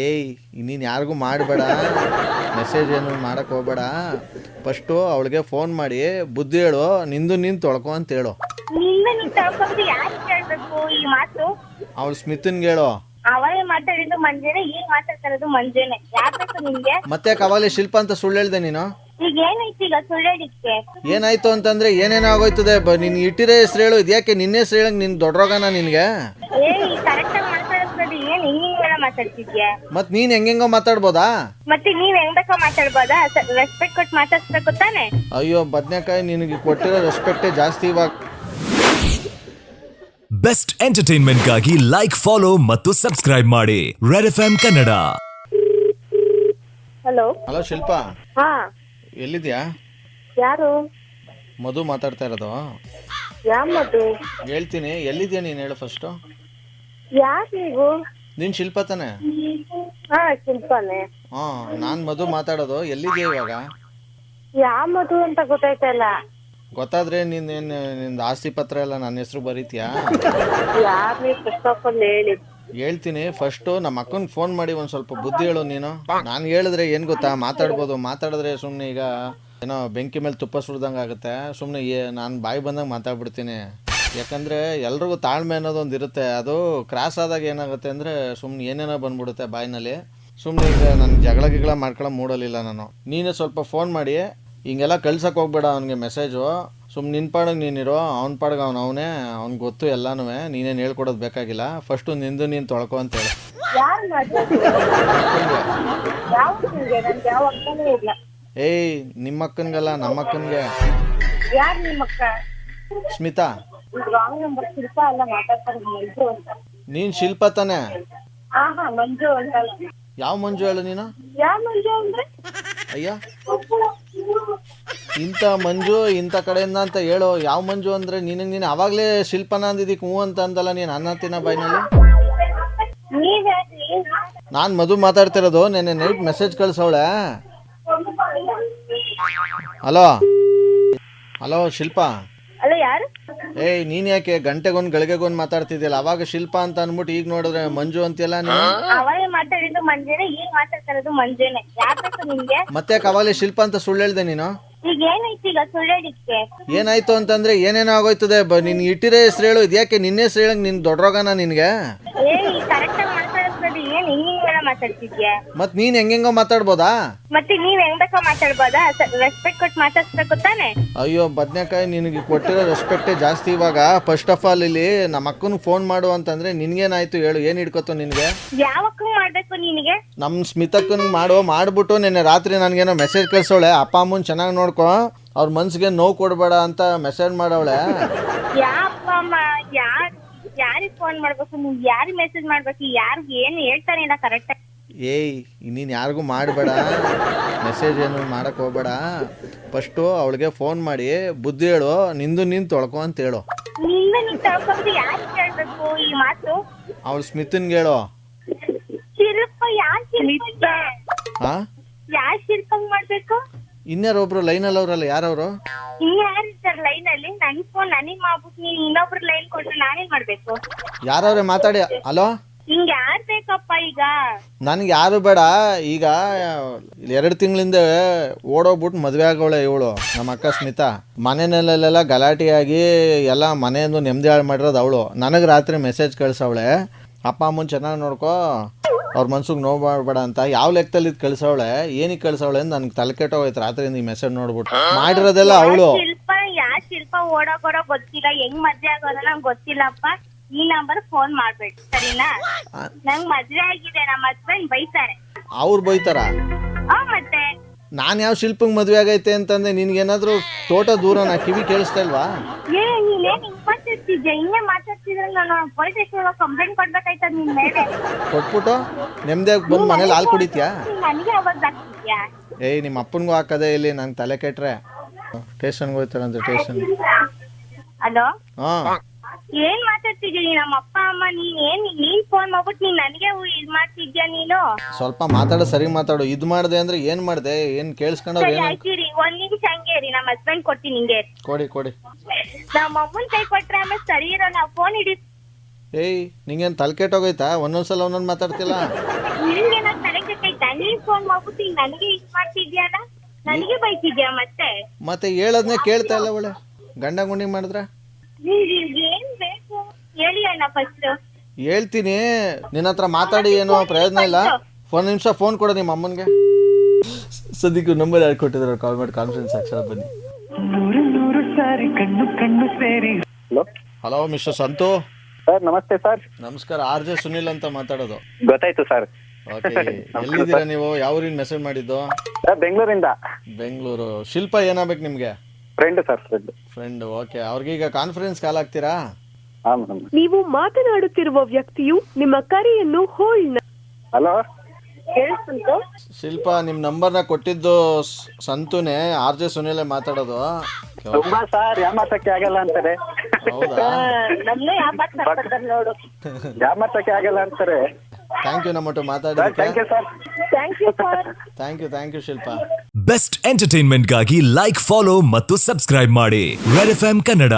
ಏಯ್ ನೀನು ಯಾರಿಗೂ ಮಾಡಬೇಡ, ಮೆಸೇಜ್ ಏನು ಮಾಡೋಕ್ಕೆ ಹೋಗ್ಬೇಡ. ಫಸ್ಟು ಅವಳಿಗೆ ಫೋನ್ ಮಾಡಿ ಬುದ್ಧಿ ಹೇಳು, ನಿಂದು ನೀನು ತೊಳ್ಕೊ ಅಂತ ಹೇಳು. ನಿನ್ನ ನೀನ್ ತಳ್ಕೊಂಡು ಯಾರಿಗೆ ಕೇಳ್ಬೇಕು ಈ ಮಾತು? ಅವಳು ಸ್ಮಿತನ್ಗೆ ಹೇಳು. ಅವಳೇ ಮಾತಾಡಿದ್ದು ಮಂಜೇನೆ, ಈಗ ಮಾತಾಡ್ತಿರೋದು ಮಂಜೇನೆ. ಯಾರ್ ಬೇಕು ನಿಮ್ಗೆ? ಮತ್ತೆ ಕವಾಲೆ ಶಿಲ್ಪ ಅಂತ ಸುಳ್ಳು ಹೇಳ್ದೆ ನೀನು. ಈಗ ಏನಾಯ್ತು ಈಗ ಸುಳ್ಳೇಡಿಕ್ಕೆ? ಏನಾಯ್ತು ಅಂತಂದ್ರೆ ಏನೇನೋ ಆಗೋಯ್ತದೆ. ನೀನು ಇಟ್ಟಿರೋ ಹೆಸ್ರು ಹೇಳು. ಇದ್ಯಾಕೆ ನಿನ್ನ ಹೆಸ್ರು ಹೇಳಂಗೆ ನಿನ್ ದೊಡ್ಡರೋಗನ ನಿನಗೆ? ಏ ಕರೆಕ್ಟ್ ಆಗಿ ಮಾತಾಡ್ತದೆ, ಏನ್ ಹಿಂಗ ಮಾತಾಡ್ತಿದ್ಯಾ? ಮತ್ ನೀನ್ ಹೆಂಗೆಂಗೋ ಮಾತಾಡ್ಬೋದಾ? ಮತ್ತೆ ನೀವ್ ಹೆಂಗ್ ಬೇಕೋ ಮಾತಾಡ್ಬೋದಾ? ರೆಸ್ಪೆಕ್ಟ್ ಕೊಟ್ಟು ಮಾತಾಡ್ಸ್ಬೇಕು ತಾನೆ? ಅಯ್ಯೋ ಬದ್ನೆಕಾಯಿ, ನಿನಗೆ ಕೊಟ್ಟಿರೋ ರೆಸ್ಪೆಕ್ಟೇ ಜಾಸ್ತಿ ಇವಾಗ. ಬೆಸ್ಟ್ ಎಂಟರ್ಟೈನ್ಮೆಂಟ್ ಗಾಗಿ ಲೈಕ್, ಫಾಲೋ ಮತ್ತು ಸಬ್ಸ್ಕ್ರೈಬ್ ಮಾಡಿ red FM Kannada. Hello hello Shilpa, ಹಾ ಎಲ್ಲಿದ್ಯಾ? ಯಾರು? ಮಧು ಮಾತಾಡ್ತಾ ಇರೋದು. ಯಾಮದು? ಹೇಳ್ತೀನಿ, ಎಲ್ಲಿದ್ಯಾ ನೀನು ಹೇಳು ಫಸ್ಟು. ಯಾರು ನೀವು? ನೀನು ಶಿಲ್ಪ ತಾನೆ? ಹಾ ಶಿಲ್ಪಾನೆ. ಹಾಂ, ನಾನು ಮಧು ಮಾತಾಡೋದು. ಎಲ್ಲಿದ್ಯಾ ಇವಾಗ? ಯಾಮದು ಅಂತ ಗೊತ್ತಾಯ್ತಲ್ಲ. ಗೊತ್ತಾದ್ರೆ ನಿಂದು ಆಸ್ತಿ ಪತ್ರ ಎಲ್ಲ ನನ್ನ ಹೆಸರು ಬರೀತೀಯಾ? ಯಾರು ನೀವು ಪುಸ್ತಕಲ್ಲಿ ಹೇಳಿ? ಹೇಳ್ತೀನಿ, ಫಸ್ಟು ನಮ್ಮ ಅಕ್ಕನಿಗೆ ಫೋನ್ ಮಾಡಿ ಒಂದು ಸ್ವಲ್ಪ ಬುದ್ಧಿ ಹೇಳು ನೀನು. ನಾನು ಹೇಳಿದ್ರೆ ಏನು ಗೊತ್ತಾ, ಮಾತಾಡ್ಬೋದು. ಮಾತಾಡಿದ್ರೆ ಸುಮ್ಮನೆ ಈಗ ಏನೋ ಬೆಂಕಿ ಮೇಲೆ ತುಪ್ಪ ಸುಡ್ದಂಗೆ ಆಗುತ್ತೆ. ಸುಮ್ಮನೆ ನಾನು ಬಾಯಿ ಬಂದಂಗೆ ಮಾತಾಡ್ಬಿಡ್ತೀನಿ. ಯಾಕಂದರೆ ಎಲ್ರಿಗೂ ತಾಳ್ಮೆ ಅನ್ನೋದೊಂದು ಇರುತ್ತೆ. ಅದು ಕ್ರಾಸ್ ಆದಾಗ ಏನಾಗುತ್ತೆ ಅಂದರೆ ಸುಮ್ಮನೆ ಏನೇನೋ ಬಂದ್ಬಿಡುತ್ತೆ ಬಾಯಿನಲ್ಲಿ. ಸುಮ್ಮನೆ ಈಗ ನಾನು ಜಗಳ ಮಾಡ್ಕೊಳ್ಳೋ ಮೂಡಲಿಲ್ಲ ನಾನು. ನೀನೇ ಸ್ವಲ್ಪ ಫೋನ್ ಮಾಡಿ ಹಿಂಗೆಲ್ಲ ಕಳ್ಸಕ್ಕೆ ಹೋಗ್ಬೇಡ ಅವನಿಗೆ ಮೆಸೇಜು. ಸುಮ್ಮನೆ ನಿನ್ನ ಪಾಡಿಗೆ ನೀನಿರೋ, ಅವ್ನ ಪಾಡಿಗೆ ಅವನೇ, ಅವ್ನಿಗೆ ಗೊತ್ತು ಎಲ್ಲನೂ. ನೀನೇನು ಹೇಳ್ಕೊಡೋದು ಬೇಕಾಗಿಲ್ಲ. ಫಸ್ಟು ನಿಂದು ನೀನು ತೊಳ್ಕೊ ಅಂತೇಳಿ. ಏಯ್, ನಿಮ್ಮ ಅಕ್ಕನಿಗಲ್ಲ, ನಮ್ಮ ಅಕ್ಕನಿಗೆ. ಯಾರು ನಿಮ್ಮ ಅಕ್ಕ? ಸ್ಮಿತಾ. Wrong number. ಶಿಲ್ಪ ಅಲ್ಲ ಮಾತಾಡ್ತಾರೆ, ಮಂಜು ಅಂತ. ನೀನು ಶಿಲ್ಪ ತಾನೆ? ಹಾ ಮಂಜು ಅಂತ. ಯಾವ ಮಂಜು ಹೇಳು ನೀನು? ಯಾವ ಮಂಜು ಅಂದ್ರೆ? ಅಯ್ಯ, ಇಂಥ ಮಂಜು ಇಂಥ ಕಡೆಯಿಂದ ಅಂತ ಹೇಳು. ಯಾವ ಮಂಜು ಅಂದರೆ ನೀನು ಆವಾಗಲೇ ಶಿಲ್ಪನ ಅಂದಿದ್ದಕ್ಕೆ ಹ್ಞೂ ಅಂತ ಅಂದಲ್ಲ ನೀನು ಅನ್ನತ್ತಿನ ಬಾಯಿನಲ್ಲಿ. ನಾನು ಮಧು ಮಾತಾಡ್ತಿರೋದು. ನೆನ್ನೆ ನೈಟ್ ಮೆಸೇಜ್ ಕಳ್ಸವಳೆ. ಹಲೋ ಶಿಲ್ಪ. ಅಲ್ಲ ಯಾರು? ಏಯ್, ನೀನು ಯಾಕೆ ಗಂಟೆಗೊಂದು ಗಳಿಗೆಗೊಂದು ಮಾತಾಡ್ತಿದ್ಯಲ್ಲ? ಅವಾಗ ಶಿಲ್ಪ ಅಂತ ಅಂದ್ಬಿಟ್ಟು ಈಗ ನೋಡಿದ್ರೆ ಮಂಜು ಅಂತೀಯಲ್ಲ ನೀನು. ಅವಳೇ ಮಾತಾಡಿದ್ದು ಮಂಜೇನೆ, ಈಗ ಮಾತಾಡ್ತಿರೋದು ಮಂಜೇನೆ. ಯಾರ್ ಬೇಕು ನಿಮ್ಗೆ? ಮತ್ತೆ ಅವಾಗಲೇ ಶಿಲ್ಪ ಅಂತ ಸುಳ್ಳು ಹೇಳ್ದೆ ನೀನು. ಈಗ ಏನಾಯ್ತು ಈಗ ಸುಳ್ಳೇಡಿಕ್ಕೆ? ಏನಾಯ್ತು ಅಂತಂದ್ರೆ ಏನೇನೋ ಆಗೋಯ್ತದೆ. ನೀನು ಇಟ್ಟಿರೋ ಹೆಸ್ರು ಹೇಳು. ಇದ್ಯಾಕೆ ನಿನ್ನ ಹೆಸ್ರು ಹೇಳಂಗೆ ನಿನ್ ದೊಡ್ಡರೋಗನ ನಿನಗೆ? ಏ ಕರೆಕ್ಟ್ ಆಗಿ ಮಾತಾಡ್ತದೆ, ಏನ್ ಹಿಂಗ ಮಾತಾಡ್ತಿದ್ಯಾ? ಮತ್ ನೀನ್ ಹೆಂಗೆಂಗೋ ಮಾತಾಡ್ಬೋದಾ? ಮತ್ತೆ ನೀವ್ ಹೆಂಗ್ ಬೇಕೋ ಮಾತಾಡ್ಬೋದಾ? ರೆಸ್ಪೆಕ್ಟ್ ಕೊಟ್ಟು ಮಾತಾಡ್ಸ್ಬೇಕು ತಾನೆ? ಅಯ್ಯೋ ಬದ್ನೆಕಾಯಿ, ನಿನಗೆ ಕೊಟ್ಟಿರೋ ರೆಸ್ಪೆಕ್ಟೇ ಜಾಸ್ತಿ ಇವಾಗ. ಫಸ್ಟ್ ಆಫ್ ಆಲ್ ಇಲ್ಲಿ ನಮ್ಮ ಅಕ್ಕನಿಗೆ ಫೋನ್ ಮಾಡು ಅಂತಂದ್ರೆ ನಿನ್ಗೇನಾಯ್ತು ಹೇಳು? ಏನ್ ಹಿಡ್ಕೊತು ನಿನ್ಗೆ? ಯಾವಕ್ಕೂ ಮಾಡ್ಬೇಕು ನಿನಗೆ? ನಮ್ಮ ಸ್ಮಿತಕ್ಕನಿಗೆ ಮಾಡ್ಬಿಟ್ಟು ನಿನ್ನೆ ರಾತ್ರಿ ನನಗೇನೋ ಮೆಸೇಜ್ ಕಳ್ಸೋಳೆ. ಅಪ್ಪ ಅಮ್ಮನ ಚೆನ್ನಾಗಿ ನೋಡ್ಕೊ, ಅವ್ರ ಮನ್ಸಿಗೆ ನೋವು ಕೊಡಬೇಡ ಅಂತ ಮೆಸೇಜ್ ಮಾಡವಳೆ. ಯಾಪ್ಪ ಅಮ್ಮ ಯಾರಿಗೆ ಫೋನ್ ಮಾಡ್ಬೇಕು? ನೀವ್ ಯಾರಿಗೆ ಮೆಸೇಜ್ ಮಾಡ್ಬೇಕು? ಯಾರಿಗೆ ಏನು ಹೇಳ್ತಾನೆ ಇಲ್ಲ ಕರೆಕ್ಟ್? ಏಯ್, ನೀನು ಯಾರಿಗೂ ಮಾಡಬೇಡ, ಮೆಸೇಜ್ ಏನು ಮಾಡೋಕ್ಕೆ ಹೋಗ್ಬೇಡ. ಫಸ್ಟು ಅವಳಿಗೆ ಫೋನ್ ಮಾಡಿ ಬುದ್ಧಿ ಹೇಳು, ನಿಂದು ನೀನು ತೊಳ್ಕೊ ಅಂತ ಹೇಳು. ನಿನ್ನ ನೀನ್ ತಳ್ಕೊಂಡು ಯಾರಿಗೆ ಕೇಳ್ಬೇಕು ಈ ಮಾತು? ಅವಳು ಸ್ಮಿತನ್ಗೆ ಹೇಳು. ಶಿಲ್ಪ? ಯಾರ್ ಶಿಲ್ಪ? ಹಾಂ, ಯಾರ್ ಶಿಲ್ಪಂಗ್ ಮಾಡ್ಬೇಕು? ಇನ್ಯಾರೊಬ್ರು ಲೈನಲ್ಲಿ ಅವರಲ್ಲ, ಯಾರವರು? ಇನ್ಯಾರಿರ್ತಾರೆ ಲೈನ್ ಅಲ್ಲಿ? ನನ್ ಫೋನ್ ನನಗ್ ಮಾಡ್ಬಿಟ್ಟು ನೀನ್ ಇನ್ನೊಬ್ರು ಲೈನ್ ಕೊಟ್ರೆ ನಾನೇನ್ ಮಾಡ್ಬೇಕು? ಯಾರವ್ರೆ ಮಾತಾಡಿ. ಹಲೋ, ಹಿಂಗ್ ಯಾರ್ ಬೇಕಪ್ಪ ಈಗ? ನನಗೆ ಯಾರು ಬೇಡ. ಈಗ 2 ತಿಂಗಳಿಂದ ಓಡೋಗ್ಬಿಟ್ಟು ಮದುವೆ ಆಗೋಳೆ ಇವಳು, ನಮ್ಮ ಅಕ್ಕ ಸ್ಮಿತಾ. ಮನೆಯಲ್ಲೆಲ್ಲ ಗಲಾಟೆಯಾಗಿ ಎಲ್ಲ ಮನೆಯನ್ನು ನೆಮ್ಮದಿ ಹಾಳು ಮಾಡಿರೋದು ಅವಳು. ನನಗೆ ರಾತ್ರಿ ಮೆಸೇಜ್ ಕಳ್ಸವಳೆ, ಅಪ್ಪ ಅಮ್ಮನ ಚೆನ್ನಾಗಿ ನೋಡ್ಕೊ, ಅವ್ರ ಮನ್ಸಿಗೆ ನೋವು ಮಾಡಬೇಡ ಅಂತ. ಯಾವ ಲೆಕ್ಕದಲ್ಲಿ ಇದು ಕಳ್ಸವಳೆ, ಏನಕ್ಕೆ ಕಳ್ಸವಳೆ ಅಂತ ನನಗೆ ತಲೆ ಕೆಟ್ಟೋಗೈತೆ ರಾತ್ರಿಯಿಂದ ಈ ಮೆಸೇಜ್ ನೋಡ್ಬಿಟ್ಟು. ಮಾಡಿರೋದೆಲ್ಲ ಅವಳು. ಯಾರ್ ಶಿಲ್ಪ ಓಡೋಗೋರೋ ಗೊತ್ತಿಲ್ಲ, ಹೆಂಗ್ ಮದ್ವೆ ಆಗೋರೋ ನಂಗೆ ಗೊತ್ತಿಲ್ಲಪ್ಪ. ಈ ನಂಬರ್ ಫೋನ್ ಮಾಡ್ಬೇಕು ಸರಿನಾ? ನಂಗ್ ಮದ್ವೆ ಆಗಿದೆ, ನಮ್ಮ ಹಸ್ಬೆಂಡ್ ಬೈತಾರೆ. ಅವ್ರು ಬೈತಾರ? ಮತ್ತೆ ನಾನು ಯಾವ ಶಿಲ್ಪಂಗೆ ಮದುವೆ ಆಗೈತೆ ಅಂತಂದೆ ನಿನ್ಗೇನಾದ್ರೂ ತೋಟ ದೂರನ ಕಿವಿ ಕೇಳಿಸ್ತಾ ಇಲ್ವಾ? ನೀನೇನ್ ಹಿಂಗ್ ಮಾತಾಡ್ತಿದ್ಯಾ? ಹಿಂಗೆ ಮಾತಾಡ್ತಿದ್ರೆ ನಾನು ಪೊಲೀಸ್ ಸ್ಟೇಷನ್ ಕಂಪ್ಲೇಂಟ್ ಕೊಡ್ಬೇಕಾಯ್ತದ ನಿನ್ ಮೇಲೆ. ಕೊಟ್ಬಿಟ್ಟು ನೆಮ್ಮದಿಯಾಗಿ ಬಂದು ಮನೇಲಿ ಹಾಲು ಕುಡಿತೀಯಾ? ನನಗೆ ಅವಾಗ ಆಗ್ತಿದ್ಯಾ? ಏಯ್, ನಿಮ್ಮ ಅಪ್ಪನಿಗೂ ಹಾಕದೇ ಇಲ್ಲಿ, ನಂಗೆ ತಲೆ ಕೆಟ್ರೆ ಸ್ಟೇಷನ್ಗೆ ಹೋಗ್ತಾರಂತೆ. ಸ್ಟೇಷನ್. ಹಲೋ, ಹಾಂ, ಏನ್ ಮಾತಾಡ್ತಿದ್ದೀನಿ? ನಮ್ಮ ಅಪ್ಪ ಅಮ್ಮ ನೀನ್ ಫೋನ್ ಮಾಡ್ಬಿಟ್ಟು ನೀನ್ ನನಗೆ ಇದ್ ಮಾಡ್ತಿದ್ಯಾ ನೀನು? ಸ್ವಲ್ಪ ಮಾತಾಡೋ, ಸರಿ ಮಾತಾಡು. ಇದು ಮಾಡಿದೆ ಅಂದ್ರೆ ಏನು ಮಾಡಿದೆ? ಏನು ಕೇಳಿಸ್ಕೊಂಡವ್ರು? ಏನು? ಆಯ್ತಿರಿ, 1 ನಿಮಿಷ ಹಂಗೆ ಇರಿ, ನಮ್ಮ ಹಸ್ಬೆಂಡ್ ಕೊಡ್ತೀನಿ ನಿಂಗೆ. ಕೊಡಿ. ನಮ್ಮ ಅಮ್ಮನ್ ಕೈ ಕೊಟ್ರೆ ಆಮೇಲೆ ಸರಿ ಇರಲ್ಲ. ಫೋನ್ ಹಿಡಿ. ಏಯ್, ನಿಂಗೇನು ತಲೆ ಕೆಟ್ಟೋಗೈತಾ? ಒಂದೊಂದ್ಸಲ ಒಂದೊಂದು ಮಾತಾಡ್ತಿಲ್ಲ. ನಿನ್ಗೆ ಮಾಡ್ಬೇಕಾಯ್ತಾ? ನೀನ್ ಫೋನ್ ಮಾಡ್ಬಿಟ್ಟು ಈಗ ನನಗೆ ಇದ್ ಮಾಡ್ತಿದ್ಯಲ್ಲ, ನನಗೆ ಬೈತಿದ್ಯಾ ಮತ್ತೆ? ಮತ್ತೆ ಹೇಳೋದನ್ನೇ ಕೇಳ್ತಾ ಇಲ್ಲ ಅವಳೆ, ಗಂಡ ಗುಂಡಿ ಮಾಡಿದ್ರೆ. ನಿಮ್ಗೆ ಏನ್ ಬೇಕು ಹೇಳಿ ಅಣ್ಣ ಫಸ್ಟ್. ಹೇಳ್ತೀನಿ, ನಿನ್ನ ಹತ್ರ ಮಾತಾಡಿ ಏನೋ ಪ್ರಯೋಜನ ಇಲ್ಲ. ಒಂದು ನಿಮಿಷ ಫೋನ್ ಕೊಡು ನಿಮ್ಮ ಅಮ್ಮನಿಗೆ. ಸದ್ಯಕ್ಕೂ ನಂಬರ್ ಯಾರು ಕೊಟ್ಟಿದ್ರು, ಕಾಲ್ ಮಾಡಿ ಕಾನ್ಫರೆನ್ಸ್ ಅಕ್ಷರ ಬನ್ನಿ. Hello hello mister Santhu. Sir ನಮಸ್ತೆ ಸರ್. ನಮಸ್ಕಾರ, RJ ಸುನಿಲ್ ಅಂತ ಮಾತಾಡೋದು. ಗೊತ್ತಾಯ್ತು ಸರ್. ಓಕೆ, ಎಲ್ಲಿದ್ದೀರಾ ನೀವು? ಯಾವ ಊರಿಂದ ಮೆಸೇಜ್ ಮಾಡಿದ್ದು? ಸರ್ ಬೆಂಗಳೂರಿಂದ. ಬೆಂಗಳೂರು. ಶಿಲ್ಪ ಏನಾಗಬೇಕು ನಿಮಗೆ? Friend sir, friend. Friend. Okay, ಅವ್ರಿಗೀಗ ಕಾನ್ಫರೆನ್ಸ್ ಕಾಲ್ ಆಗ್ತೀರಾ? ಹಾಂ ಮೇಡಮ್. ನೀವು ಮಾತನಾಡುತ್ತಿರುವ ವ್ಯಕ್ತಿಯು ನಿಮ್ಮ ಕರೆಯನ್ನು ಹೋಲ್ಡ್. ಹಲೋ ಕೇಳಿಸ್ತು? ಶಿಲ್ಪ, ನಿಮ್ಮ ನಂಬರ್ನ ಕೊಟ್ಟಿದ್ದು ಸಂತುನೇ, RJ ಸುನಿಲೇ ಮಾತಾಡೋದು. ತುಂಬಾ ಸರ್ ಯಾಮಾತಕ್ಕೆ ಆಗಲ್ಲ ಅಂತಾರೆ. ಹೌದಾ? ನಮ್ನು ಯಾಕೆ ನೋಡು. ಯಾಮಾತಕ್ಕೆ ಆಗಲ್ಲ ಅಂತಾರೆ. ಥ್ಯಾಂಕ್ ಯು ನಮ್ಮಟ್ಟು ಸರ್ ಮಾತಾಡೋದಕ್ಕೆ. Thank you sir. Thank you sir. Thank you Shilpa. Best ಎಂಟರ್ಟೈನ್ಮೆಂಟ್ಗಾಗಿ ಲೈಕ್, ಫಾಲೋ ಮತ್ತು ಸಬ್ಸ್ಕ್ರೈಬ್ ಮಾಡಿ ರೆಡ್ FM ಕನ್ನಡ.